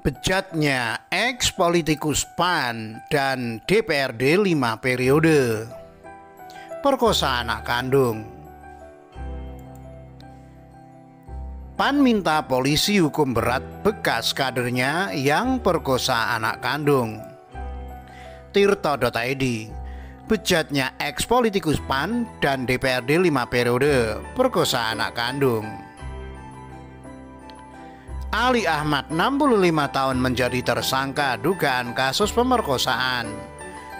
Bejatnya ex-politikus PAN dan DPRD 5 periode. Perkosa anak kandung. PAN minta polisi hukum berat bekas kadernya yang perkosa anak kandung. Tirto.id. Bejatnya ex-politikus PAN dan DPRD 5 periode perkosa anak kandung. Ali Ahmad 65 tahun menjadi tersangka dugaan kasus pemerkosaan.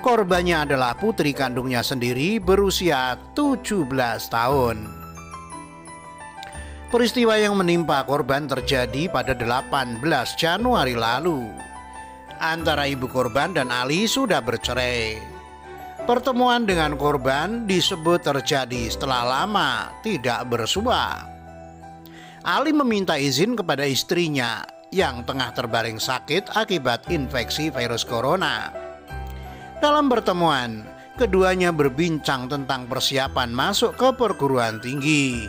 Korbannya adalah putri kandungnya sendiri berusia 17 tahun. Peristiwa yang menimpa korban terjadi pada 18 Januari lalu. Antara ibu korban dan Ali sudah bercerai. Pertemuan dengan korban disebut terjadi setelah lama tidak bersua. Ali meminta izin kepada istrinya yang tengah terbaring sakit akibat infeksi virus corona. Dalam pertemuan, keduanya berbincang tentang persiapan masuk ke perguruan tinggi.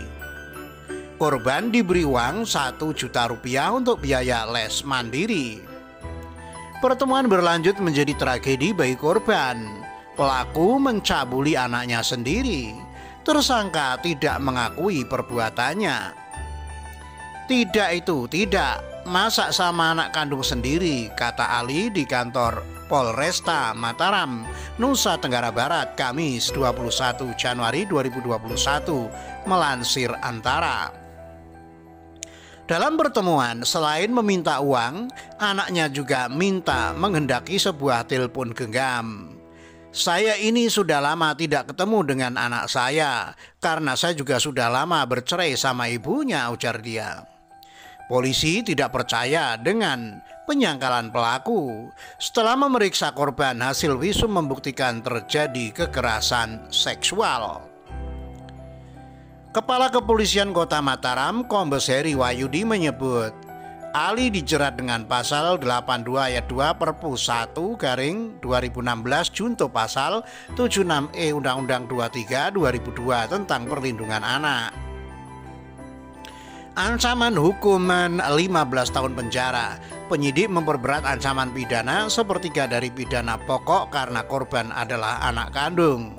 Korban diberi uang 1 juta rupiah untuk biaya les mandiri. Pertemuan berlanjut menjadi tragedi bagi korban. Pelaku mencabuli anaknya sendiri. Tersangka tidak mengakui perbuatannya. Tidak itu, tidak. Masa sama anak kandung sendiri, kata Ali di kantor Polresta Mataram, Nusa Tenggara Barat, Kamis 21 Januari 2021, melansir Antara. Dalam pertemuan, selain meminta uang, anaknya juga minta menghendaki sebuah telepon genggam. Saya ini sudah lama tidak ketemu dengan anak saya, karena saya juga sudah lama bercerai sama ibunya, ujar dia. Polisi tidak percaya dengan penyangkalan pelaku. Setelah memeriksa korban, hasil visum membuktikan terjadi kekerasan seksual. Kepala Kepolisian Kota Mataram, Kombes Heri Wahyudi menyebut, Ali dijerat dengan pasal 82 ayat 2 Perpu 1 garing 2016 junto pasal 76E Undang-Undang 23 2002 tentang perlindungan anak. Ancaman hukuman 15 tahun penjara. Penyidik memperberat ancaman pidana sepertiga dari pidana pokok karena korban adalah anak kandung.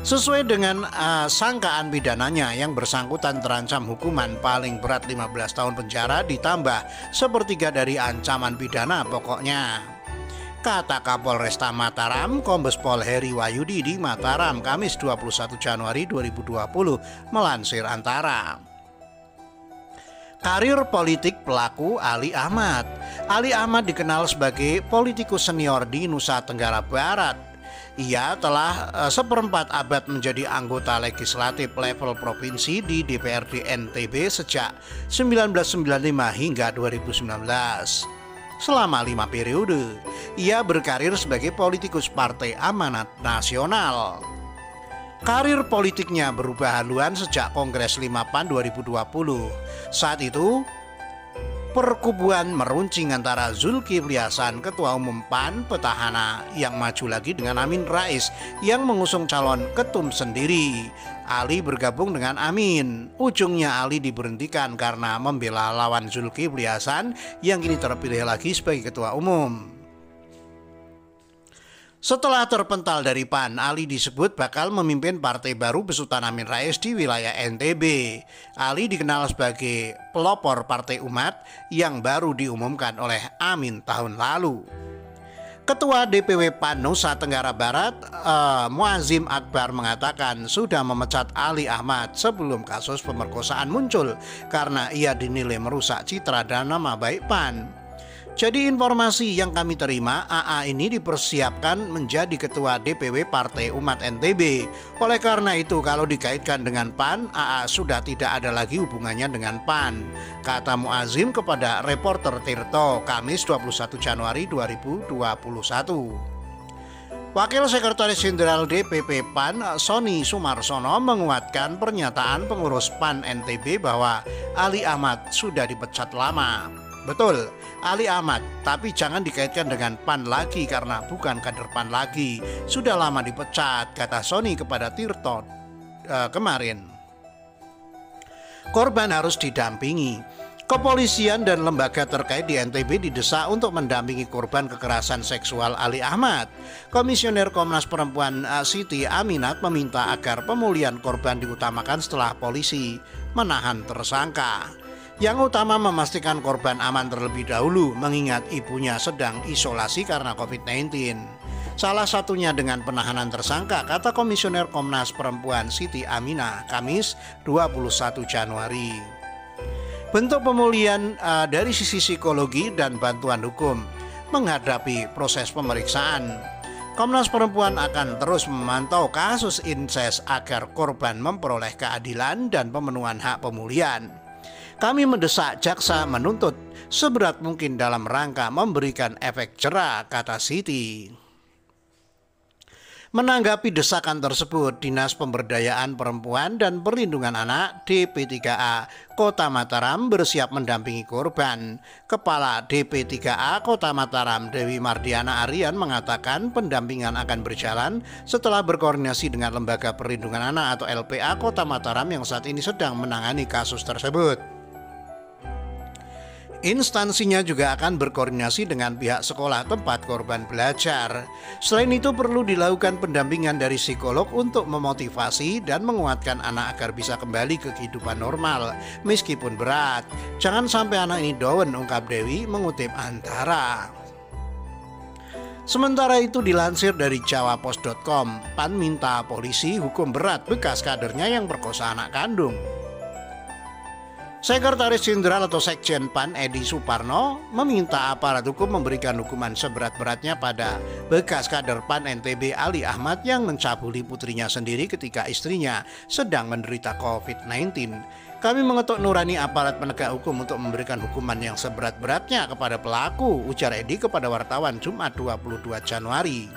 Sesuai dengan sangkaan pidananya, yang bersangkutan terancam hukuman paling berat 15 tahun penjara ditambah sepertiga dari ancaman pidana pokoknya. Kata Kapolresta Mataram, Kombes Pol Heri Wahyudi di Mataram, Kamis 21 Januari 2020, melansir Antara. Karir politik pelaku Ali Ahmad. Ali Ahmad dikenal sebagai politikus senior di Nusa Tenggara Barat. Ia telah seperempat abad menjadi anggota legislatif level provinsi di DPRD NTB sejak 1995 hingga 2019. Selama 5 periode, ia berkarir sebagai politikus Partai Amanat Nasional. Karir politiknya berubah haluan sejak Kongres 5 PAN 2020. Saat itu, perkubuan meruncing antara Zulkifli Hasan, Ketua Umum PAN petahana yang maju lagi, dengan Amin Rais yang mengusung calon ketum sendiri. Ali bergabung dengan Amin. Ujungnya Ali diberhentikan karena membela lawan Zulkifli Hasan yang kini terpilih lagi sebagai Ketua Umum. Setelah terpental dari PAN, Ali disebut bakal memimpin partai baru besutan Amin Rais di wilayah NTB. Ali dikenal sebagai pelopor Partai Umat yang baru diumumkan oleh Amin tahun lalu. Ketua DPW PAN Nusa Tenggara Barat, Muazzim Akbar, mengatakan sudah memecat Ali Ahmad sebelum kasus pemerkosaan muncul karena ia dinilai merusak citra dan nama baik PAN. Jadi informasi yang kami terima, AA ini dipersiapkan menjadi Ketua DPW Partai Umat NTB. Oleh karena itu, kalau dikaitkan dengan PAN, AA sudah tidak ada lagi hubungannya dengan PAN, kata Muazzim kepada reporter Tirto, Kamis 21 Januari 2021. Wakil Sekretaris Jenderal DPP PAN, Sony Sumarsono, menguatkan pernyataan pengurus PAN NTB bahwa Ali Ahmad sudah dipecat lama. Betul, Ali Ahmad, tapi jangan dikaitkan dengan PAN lagi karena bukan kader PAN lagi. Sudah lama dipecat, kata Sony kepada Tirto kemarin. Korban harus didampingi. Kepolisian dan lembaga terkait di NTB didesak untuk mendampingi korban kekerasan seksual Ali Ahmad. Komisioner Komnas Perempuan Siti Aminat meminta agar pemulihan korban diutamakan setelah polisi menahan tersangka. Yang utama memastikan korban aman terlebih dahulu mengingat ibunya sedang isolasi karena COVID-19. Salah satunya dengan penahanan tersangka, kata Komisioner Komnas Perempuan Siti Aminah Kamis 21 Januari. Bentuk pemulihan dari sisi psikologi dan bantuan hukum menghadapi proses pemeriksaan. Komnas Perempuan akan terus memantau kasus insest agar korban memperoleh keadilan dan pemenuhan hak pemulihan. Kami mendesak jaksa menuntut seberat mungkin dalam rangka memberikan efek jera, kata Siti. Menanggapi desakan tersebut, Dinas Pemberdayaan Perempuan dan Perlindungan Anak DP3A Kota Mataram bersiap mendampingi korban. Kepala DP3A Kota Mataram Dewi Mardiana Aryan mengatakan pendampingan akan berjalan setelah berkoordinasi dengan Lembaga Perlindungan Anak atau LPA Kota Mataram yang saat ini sedang menangani kasus tersebut. Instansinya juga akan berkoordinasi dengan pihak sekolah tempat korban belajar. Selain itu perlu dilakukan pendampingan dari psikolog untuk memotivasi dan menguatkan anak agar bisa kembali ke kehidupan normal meskipun berat. Jangan sampai anak ini down, ungkap Dewi mengutip Antara. Sementara itu dilansir dari jawapos.com, PAN minta polisi hukum berat bekas kadernya yang perkosa anak kandung. Sekretaris Jenderal atau Sekjen PAN Edi Suparno meminta aparat hukum memberikan hukuman seberat-beratnya pada bekas kader PAN NTB Ali Ahmad yang mencabuli putrinya sendiri ketika istrinya sedang menderita COVID-19. Kami mengetuk nurani aparat penegak hukum untuk memberikan hukuman yang seberat-beratnya kepada pelaku, ujar Edi kepada wartawan Jumat 22 Januari.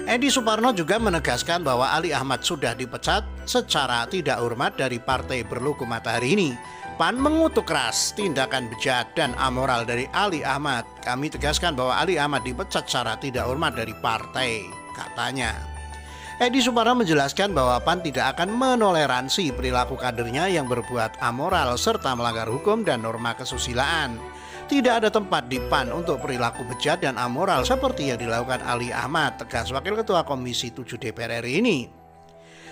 Edi Suparno juga menegaskan bahwa Ali Ahmad sudah dipecat secara tidak hormat dari partai berlogo Matahari ini. PAN mengutuk keras tindakan bejat dan amoral dari Ali Ahmad. Kami tegaskan bahwa Ali Ahmad dipecat secara tidak hormat dari partai, katanya. Edi Suparno menjelaskan bahwa PAN tidak akan menoleransi perilaku kadernya yang berbuat amoral serta melanggar hukum dan norma kesusilaan. Tidak ada tempat di PAN untuk perilaku bejat dan amoral seperti yang dilakukan Ali Ahmad, tegas Wakil Ketua Komisi 7 DPR RI ini.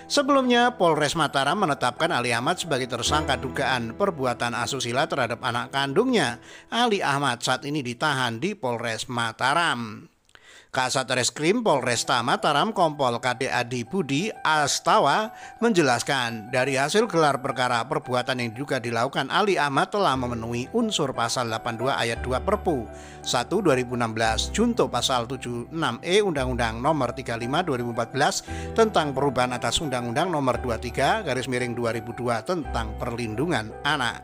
Sebelumnya, Polres Mataram menetapkan Ali Ahmad sebagai tersangka dugaan perbuatan asusila terhadap anak kandungnya. Ali Ahmad saat ini ditahan di Polres Mataram. Kasat Reskrim Polresta Mataram Kompol KD Adi Budi Astawa menjelaskan dari hasil gelar perkara perbuatan yang juga dilakukan Ali Ahmad telah memenuhi unsur pasal 82 ayat 2 Perpu 1 2016 junto pasal 76E Undang-Undang Nomor 35 2014 tentang perubahan atas Undang-Undang Nomor 23/2002 tentang perlindungan anak.